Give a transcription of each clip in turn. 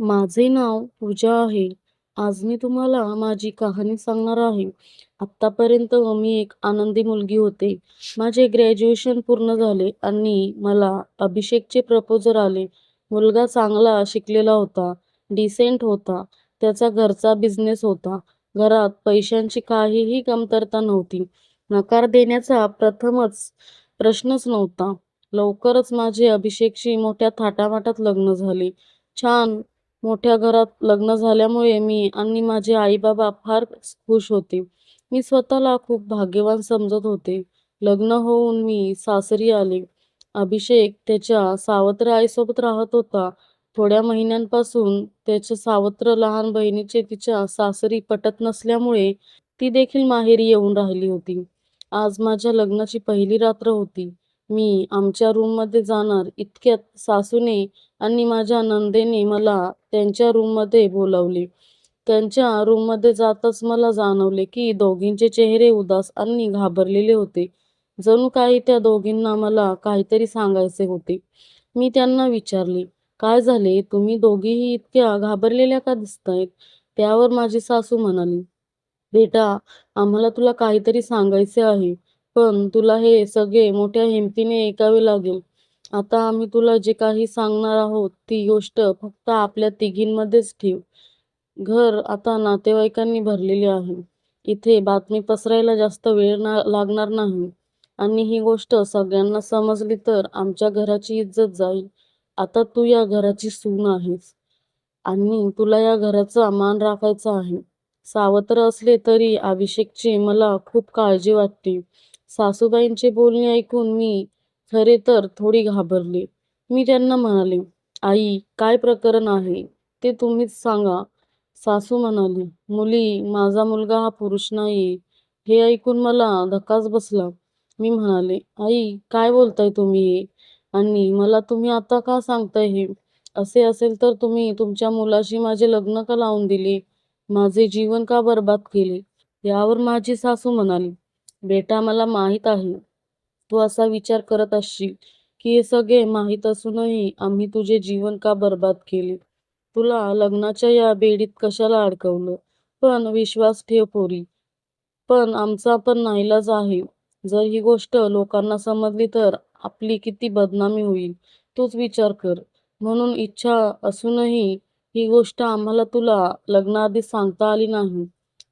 माझे नाव पूजा आहे. आज मी तुम्हाला माझी कहाणी सांगणार आहे. आत्तापर्यंत मी एक आनंदी मुलगी होते. माझे ग्रॅज्युएशन पूर्ण झाले आणि मला अभिषेकचे प्रपोजल आले. मुलगा चांगला शिकलेला होता, डिसेंट होता. त्याचा घरचा बिझनेस होता. घरात पैशांची काहीही कमतरता नव्हती. नकार देण्याचा प्रश्नच नव्हता. लवकरच माझे अभिषेकशी मोठ्या थाटामाटात लग्न झाले. छान मोठ्या घरात लग्न झाल्यामुळे मी आणि माझे आई-बाबा फार खुश होते. मी स्वतःला खूप भाग्यवान समजत होते. लग्न होऊन मी सासरी आले. अभिषेक त्याच्या सावत्र आईसोबत राहत होता. थोड्या महिन्यांपासून त्याच्या सावत्र लहान बहिणीचे तिच्या सासरी पटत नसल्यामुळे ती देखील माहेरी येऊन राहिली होती. आज माझ्या लग्नाची पहिली रात्र होती. मी आमच्या रूममध्ये जाणार इतक्यात सासूने आणि माझ्या नंदेने मला त्यांच्या रूममध्ये बोलावले. त्यांच्या रूममध्ये जाताच मला जाणवले की दोघींचे चेहरे उदास आणि घाबरलेले होते. जणू काही त्या दोघींना मला काहीतरी सांगायचे होते. मी त्यांना विचारले, "काय झाले? तुम्ही दोघीही इतक्या घाबरलेल्या का दिसतायत?" त्यावर माझी सासू म्हणाली, "बेटा, आम्हाला तुला काहीतरी सांगायचे आहे, पण तुला हे सगळे मोठ्या हिमतीने ऐकावे लागेल. आता आम्ही तुला जे काही सांगणार आहोत ती गोष्ट फक्त आपल्या तिघींमध्येच ठेव. घर आता नातेवाईकांनी भरलेले आहे. इथे बातमी पसरायला जास्त वेळ लागणार नाही आणि ही गोष्ट सगळ्यांना समजली तर आमच्या घराची इज्जत जाईल. आता तू या घराची सून आहेस आणि तुला या घराचा मान राखायचा आहे." सावत्र असले तरी अभिषेकची मला खूप काळजी वाटते. सासूबाईंचे बोलणे ऐकून मी खरे तर थोडी घाबरले. मी त्यांना म्हणाले, "आई, काय प्रकरण आहे ते तुम्हीच सांगा." सासू म्हणाली, "मुली, माझा मुलगा हा पुरुष नाही." हे ऐकून मला धक्काच बसला. मी म्हणाले, "आई, काय बोलताय तुम्ही हे? आणि मला तुम्ही आता का सांगताय हे? असे असेल तर तुम्ही तुमच्या मुलाशी माझे लग्न का लावून दिले? माझे जीवन का बरबाद केले?" यावर माझी सासू म्हणाली, "बेटा, मला माहीत आहे तू असा विचार करत असशील की हे सगळे माहीत असूनही आम्ही तुझे जीवन का बरबाद केले. तुला लग्नाच्या या बेडीत कशाला अडकवलं? पण विश्वास ठेव पोरी, पण आमचा पण नाईलाज आहे. जर ही गोष्ट लोकांना समजली तर आपली किती बदनामी होईल, तूच विचार कर. म्हणून इच्छा असूनही ही गोष्ट आम्हाला तुला लग्नाआधी सांगता आली नाही.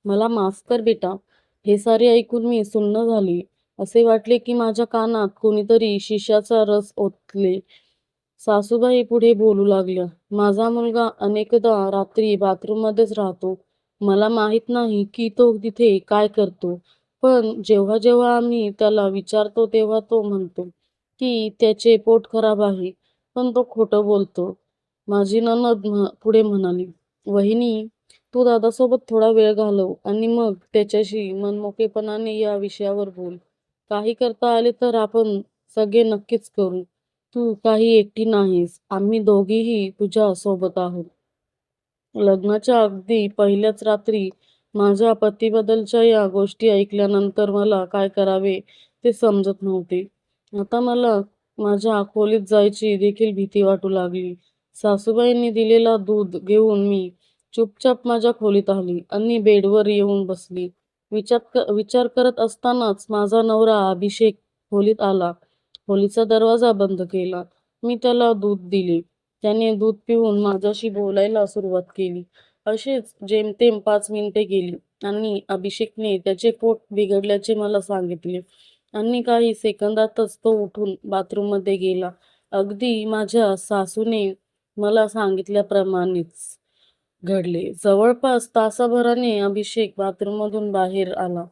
मला माफ कर बेटा." हे सारे ऐकून मी सुन्न झाले. असे वाटले की माझ्या कानात कोणीतरी शिशाचा रस ओतले. सासूबाई पुढे बोलू लागल्या, "माझा मुलगा अनेकदा रात्री बाथरूममध्येच राहतो. मला माहीत नाही की तो तिथे काय करतो. पण जेव्हा जेव्हा आम्ही त्याला विचारतो तेव्हा तो म्हणतो की त्याचे पोट खराब आहे, पण तो खोटं बोलतो." माझी नणद पुढे म्हणाली, "वहिनी, तू दादासोबत थोडा वेळ घालव आणि मग त्याच्याशी मनमोकळेपणाने या विषयावर बोल. काही करता आले तर आपण सगळे नक्कीच करू. तू काही एकटी नाहीस. आम्ही दोघीही तुझ्या सोबत आहोत." लग्नाच्या अगदी पहिल्याच रात्री माझ्या पतीबद्दलच्या या गोष्टी ऐकल्यानंतर मला काय करावे ते समजत नव्हते. आता मला माझ्या खोलीत जायची देखील भीती वाटू लागली. सासूबाईंनी दिलेला दूध घेऊन मी चुपचाप माझ्या खोलीत आली आणि बेडवर येऊन बसली. विचार करत असतानाच माझा नवरा अभिषेक खोलीत आला. खोलीचा दरवाजा बंद केला. मी त्याला दूध दिले. त्याने दूध पिऊन माझ्याशी बोलायला सुरुवात केली. अशीच जेमतेम 5 मिनिटे गेली आणि अभिषेकने त्याचे पोट बिघडल्याचे मला सांगितले आणि काही सेकंदातच तो उठून बाथरूममध्ये गेला. अगदी माझ्या सासूने मला सांगितल्याप्रमाणेच घडले. जवळपास तासाभराने अभिषेक बाथरूममधून बाहेर आला.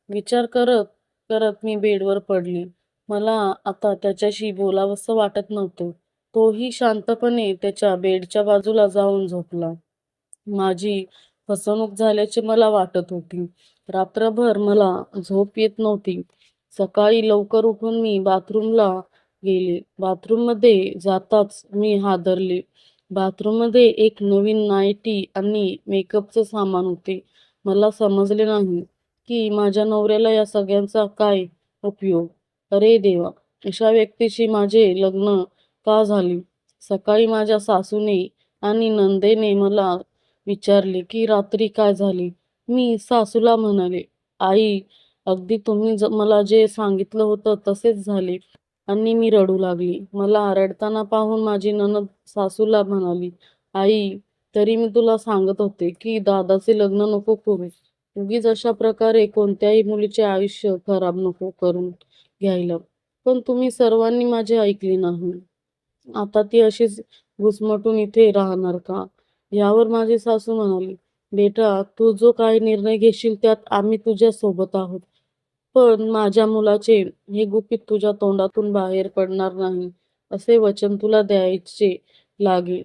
विचार करत करत मी बेडवर पडले. मला आता त्याच्याशी बोलावंसं वाटत नव्हतं. तोही शांतपणे त्याच्या बेडच्या बाजूला जाऊन झोपला. माझी फसवणूक झाल्याचे मला वाटत होती. रात्रभर मला झोप येत नव्हती. सकाळी लवकर उठून मी बाथरूमला गेले. बाथरूममध्ये जाताच मी हादरले. बाथरूममध्ये एक नवीन नाईटी आणि मेकअपचं सामान होते. मला समजले नाही की माझ्या नवऱ्याला या सगळ्यांचा काय उपयोग. अरे देवा! अशा व्यक्तीशी माझे लग्न का झाले? सकाळी माझ्या सासूने आणि नंदेने मला विचारले की रात्री काय झाली. मी सासूला म्हणाले, आई, अगदी तुम्ही मला जे सांगितलं होतं तसेच झाले. आणि मी रडू लागली. मला रडताना पाहून माझी नणंद सासूला म्हणाली, आई, तरी मी तुला सांगत होते की दादाचे लग्न नको करू. उगीच अशा प्रकारे कोणत्याही मुलीचे आयुष्य खराब नको करून घ्यायला. पण तुम्ही सर्वांनी माझे ऐकले नाही. आता ती अशीच घुसमटून इथे राहणार का? यावर माझी सासू म्हणाली, बेटा, तू जो काही निर्णय घेशील त्यात आम्ही तुझ्या सोबत आहोत. पण माझ्या मुलाचे हे गुपित तुझ्या तोंडातून बाहेर पडणार नाही, असे वचन तुला द्यायचे लागेल.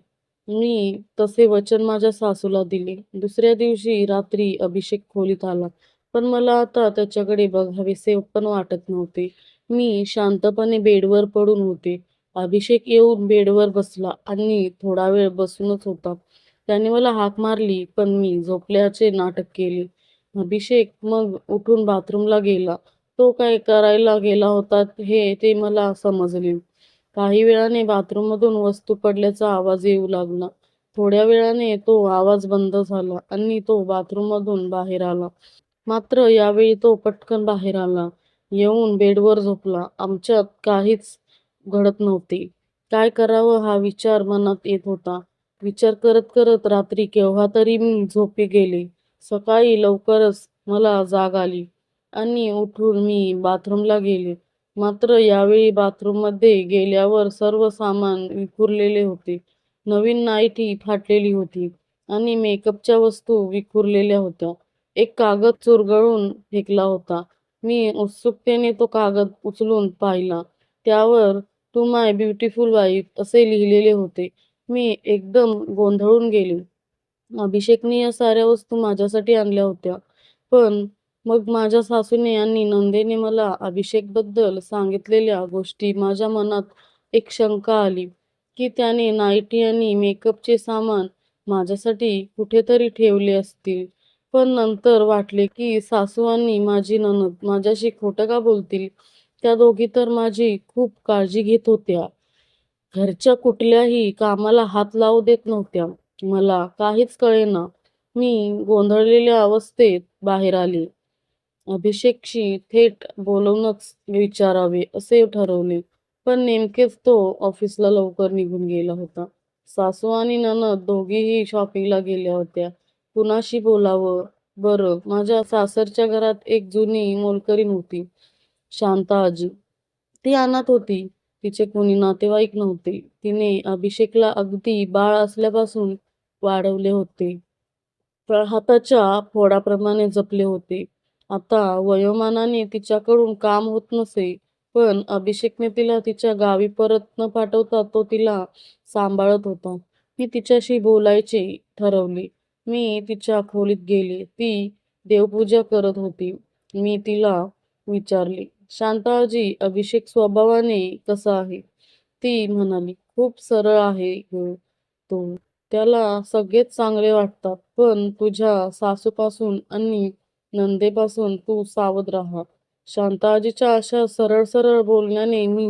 मी तसे वचन माझ्या सासूला दिले. दुसऱ्या दिवशी रात्री अभिषेक खोलीत आला. पण मला आता त्याच्याकडे बघावेसे पण वाटत नव्हते. मी शांतपणे बेडवर पडून होते. अभिषेक येऊन बेडवर बसला आणि थोडा वेळ बसूनच होता. त्याने मला हाक मारली, पण मी झोपल्याचे नाटक केले. अभिषेक मग उठून बाथरूमला गेला. तो काय करायला गेला होता ते मला समजले. काही वेळाने बाथरूममधून वस्तू पडल्याचा आवाज येऊ लागला. थोड्या वेळाने तो आवाज बंद झाला आणि तो बाथरूममधून बाहेर आला. मात्र यावेळी तो पटकन बाहेर आला. येऊन बेडवर झोपला. आमच्यात काहीच घडत नव्हते. काय करावं हा विचार मनात येत होता. विचार करत करत रात्री केव्हा तरी मी झोपी गेले. सकाळी लवकरच मला जाग आली आणि उठून मी बाथरूमला गेले. मात्र यावेळी बाथरूममध्ये गेल्यावर सर्व सामान विखुरलेले होते. नवीन नाईटी फाटलेली होती आणि मेकअपच्या वस्तू विखुरलेल्या होत्या. एक कागद चुरगळून फेकला होता. मी उत्सुकतेने तो कागद उचलून पाहिला. त्यावर टू माय ब्युटिफुल वाईफ असे लिहिलेले होते. मी एकदम गोंधळून गेले. अभिषेकने या साऱ्या वस्तू माझ्यासाठी आणल्या होत्या. पण मग माझ्या सासूने आणि नंदेने मला अभिषेकबद्दल सांगितलेल्या गोष्टी माझ्या मनात एक शंका आली की त्याने नाईटी आणि मेकअपचे सामान माझ्यासाठी कुठेतरी ठेवले असतील. पण नंतर वाटले की सासू आणि माझी नणद माझ्याशी खोटं का बोलतील? त्या दोघी तर माझी खूप काळजी घेत होत्या. घरच्या कुठल्याही कामाला हात लावू देत नव्हत्या. मला काहीच कळेना. मी गोंधळलेल्या अवस्थेत बाहेर आले. अभिषेकशी थेट बोलूनच विचारावे असे ठरवले. पण नेमकेच तो ऑफिसला लवकर निघून गेला होता. सासू आणि नणद दोघीही शॉपिंगला गेल्या होत्या. कुणाशी बोलावं बरं? माझ्या सासरच्या घरात एक जुनी मोलकरीण होती, शांता आजी. ती अनाथ होती. तिचे कोणी नातेवाईक नव्हते. तिने अभिषेकला अगदी बाळ असल्यापासून वाढवले होते. हाताच्या फोडाप्रमाणे जपले होते. आता वयोमानाने तिच्याकडून काम होत नसे, पण अभिषेकने तिला तिच्या गावी परत न पाठवता तो तिला सांभाळत होता. मी तिच्याशी बोलायचे ठरवले. मी तिच्या खोलीत गेले. ती देवपूजा करत होती. मी तिला विचारले, शांताजी, अभिषेक स्वभावाने कसा आहे? ती म्हणाली, खूप सरळ आहे ग तो. त्याला सगळेच चांगले वाटतात. पण तुझ्या सासूपासून आणि नंदेपासून तू सावध राहा. शांताजीच्या अशा सरळ सरळ बोलण्याने मी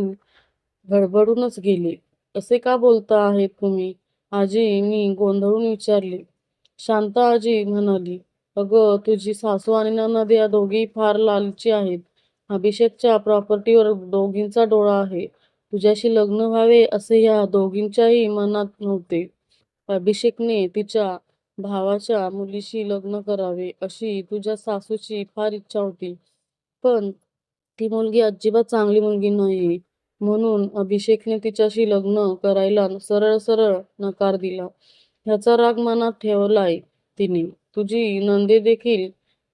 गडबडूनच गेले. असे का बोलता आहेत तुम्ही आजी? मी गोंधळून विचारले. शांता आजी म्हणाली, अगं, तुझी सासू आणि नणंद या दोघी फार लालची आहेत. अभिषेकच्या प्रॉपर्टीवर दोघींचा डोळा आहे. तुझ्याशी लग्न व्हावे असे या दोघींच्याही मनात नव्हते. अभिषेकने तिच्या भावाच्या मुलीशी लग्न करावे अशी तुझ्या सासूची फार इच्छा होती. पण ती मुलगी अजिबात चांगली मुलगी नाही. म्हणून अभिषेकने तिच्याशी लग्न करायला सरळ सरळ नकार दिला. ह्याचा राग मनात ठेवलाय तिने. तुझी नंदे देखील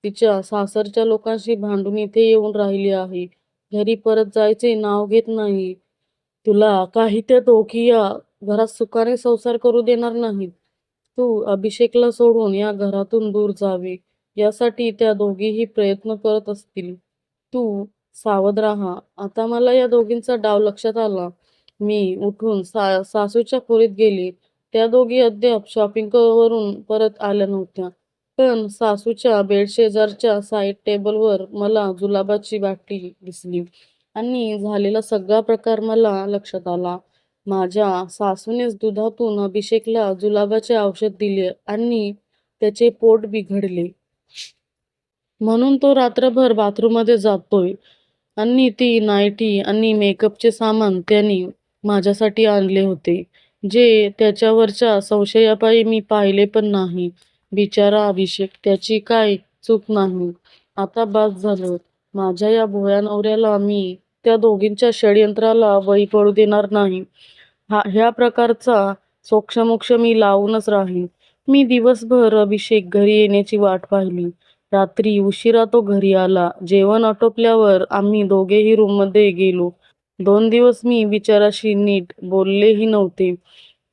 तिच्या सासरच्या लोकांशी भांडून इथे येऊन राहिली आहे. घरी परत जायचे नाव घेत नाही. तुला काही त्या दोघी या घरात सुखाने संसार करू देणार नाहीत. तू अभिषेकला सोडून या घरातून दूर जावे यासाठी त्या दोघीही प्रयत्न करत असतील. तू सावध राहा. आता मला या दोघींचा डाव लक्षात आला. मी उठून सासूच्या खोलीत गेले. त्या दोघी अद्याप शॉपिंग वरून परत आल्या नव्हत्या. पण सासूच्या बेडशेजारच्या साईड टेबलवर मला जुलाबाची बाटली दिसली आणि झालेला सगळा प्रकार मला लक्षात आला. माझ्या सासूनेच दुधातून अभिषेकला जुलाबाचे औषध दिले आणि त्याचे पोट बिघडले. म्हणून तो रात्रभर बाथरूममध्ये जातोय. आणि ती नाईटी आणि मेकअपचे सामान त्याने माझ्यासाठी आणले होते, जे त्याच्यावरच्या संशयापायी मी पाहिले पण नाही. बिचारा अभिषेक, त्याची काय चूक नाही. आता बास झालं. माझ्या या भोळ्या नवऱ्याला मी त्या दोघींच्या षडयंत्राला बळी पडू देणार नाही. ह्या प्रकारचा सोक्षमोक्ष मी लावूनच राहीन. मी दिवसभर अभिषेक घरी येण्याची वाट पाहिली. रात्री उशिरा तो घरी आला. जेवण आटोपल्यावर आम्ही दोघेही रूममध्ये गेलो. 2 दिवस मी बिचाराशी नीट बोललेही नव्हते.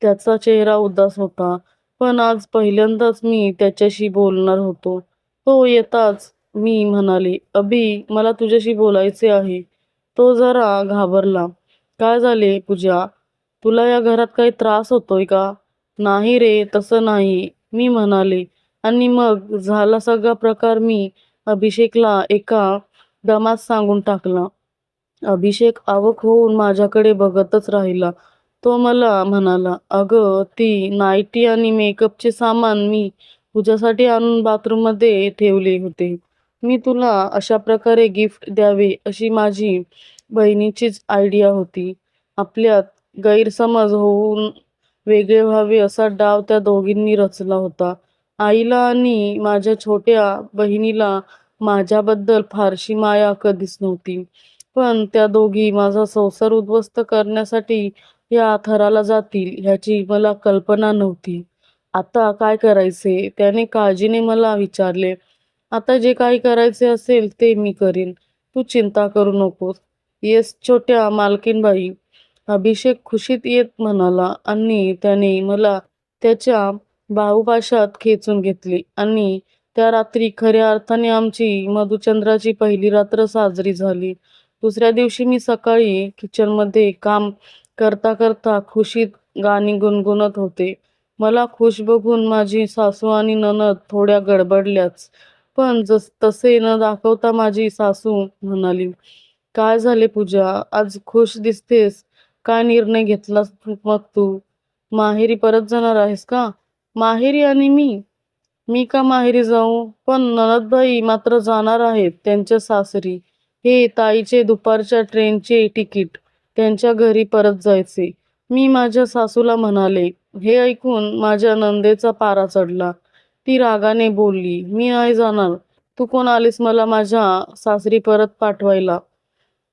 त्याचा चेहरा उदास होता. पण आज पहिल्यांदाच मी त्याच्याशी बोलणार होतो. तो येताच मी म्हणाले, "अभि, मला तुझ्याशी बोलायचे आहे." तो जरा घाबरला. "काय झाले पूजा? तुला या घरात काही त्रास होतोय का?" "नाही रे, तसं नाही," मी म्हणाले. आणि मग झाला सगळा प्रकार मी अभिषेकला एका दमात सांगून टाकला. अभिषेक अवाक होऊन माझ्याकडे बघतच राहिला. तो मला म्हणाला, "अगं, ती नाईटी आणि मेकअपचे सामान मी तुझ्यासाठी आणून बाथरूममध्ये ठेवले होते. मी तुला अशा प्रकारे गिफ्ट द्यावे अशी माझी बहिणीचीच आयडिया होती." आपल्यात गैरसमज होऊन वेगळे व्हावे असा डाव त्या दोघींनी रचला होता. आईला आणि माझ्या छोट्या बहिणीला माझ्याबद्दल फारशी माया कधीच नव्हती. पण त्या दोघी माझा संसार उद्ध्वस्त करण्यासाठी या थराला जातील ह्याची मला कल्पना नव्हती. "आता काय करायचे?" त्याने काळजीने मला विचारले. "आता जे काही करायचे असेल ते मी करीन. तू चिंता करू नकोस." "येस छोट्या मालकीणबाई," अभिषेक खुशीत येत म्हणाला आणि त्याने मला त्याच्या बाहुपाशात खेचून घेतले. आणि त्या रात्री खऱ्या अर्थाने आमची मधुचंद्राची पहिली रात्र साजरी झाली. दुसऱ्या दिवशी मी सकाळी किचनमध्ये काम करता करता खुशीत गाणी गुणगुणत होते. मला खुश बघून माझी सासू आणि नणद थोड्या गडबडल्याच. पण तसे न दाखवता माझी सासू म्हणाली, "काय झाले पूजा, आज खुश दिसतेस? काय निर्णय घेतलास मग तू? माहेरी परत जाणार आहेस का?" "माहेरी आणि मी? मी का माहेरी जाऊ? पण नणदबाई मात्र जाणार आहेत त्यांच्या सासरी. हे ताईचे दुपारच्या ट्रेनचे तिकीट. त्यांच्या घरी परत जायचे." मी माझ्या सासूला म्हणाले. हे ऐकून माझ्या नणंदेचा पारा चढला. ती रागाने बोलली, "मी नाही जाणार. तू कोण आलीस मला माझ्या सासरी परत पाठवायला?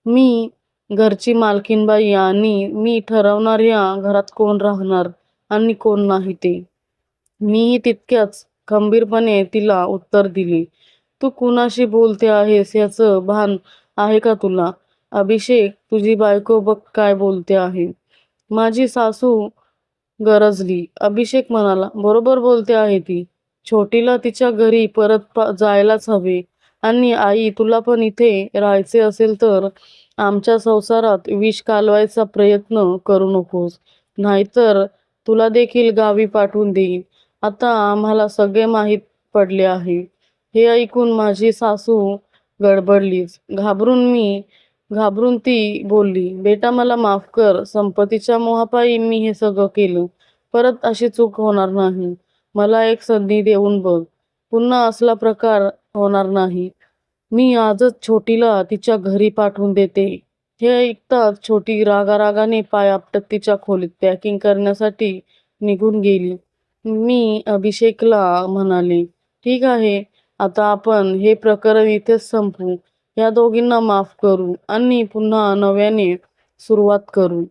मी घरची मालकीणबाई आणि मी ठरवणार या घरात कोण राहणार आणि कोण नाही ते." मीही तितक्याच खंबीरपणे तिला उत्तर दिले, "तू कुणाशी बोलते आहेस याचं भान आहे का तुला? अभिषेक, तुझी बायको बघ काय बोलते आहे." माझी सासू गरजली. अभिषेक म्हणाला, "बरोबर बोलते आहे ती. छोटीला तिच्या घरी परत जायलाच हवे. आणि आई, तुला पण इथे राहायचे असेल तर आमच्या संसारात विष कालवायचा प्रयत्न करू नकोस. नाहीतर तुला देखील गावी पाठवून देईन. आता आम्हाला सगळे माहीत पडले आहे." हे ऐकून माझी सासू गडबडलीच. घाबरून ती बोलली, "बेटा, मला माफ कर. संपत्तीच्या मोहापायी मी हे सगळं केलं. परत अशी चूक होणार नाही. मला एक संधी देऊन बघ. पुन्हा असला प्रकार होणार नाही. मी आजच छोटीला तिच्या घरी पाठवून देते." हे ऐकताच छोटी रागारागाने पाय आपटत तिच्या खोलीत पॅकिंग करण्यासाठी निघून गेली. मी अभिषेकला म्हणाले, "ठीक आहे, आता आपण हे प्रकरण इथेच संपवू. या दोघींना माफ करू आणि पुन्हा नव्याने सुरुवात करू."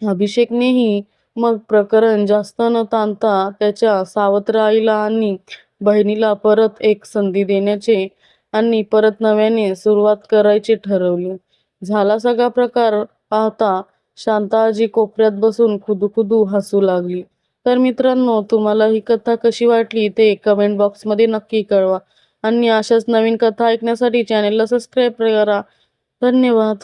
अभिषेकनेही मग प्रकरण जास्त न ताणता त्याच्या सावत्र आईला आणि बहिणीला परत एक संधी देण्याचे आणि परत नव्याने सुरुवात करायचे ठरवले. झाला सगळा प्रकार पाहता शांताआजी कोपऱ्यात बसून खुदूखुदू हसू लागली. तर मित्रांनो, तुम्हाला ही कथा कशी वाटली ते कमेंट बॉक्समध्ये नक्की कळवा. आणि अशाच नवीन कथा ऐकण्यासाठी चॅनेलला सबस्क्राईब करा. धन्यवाद.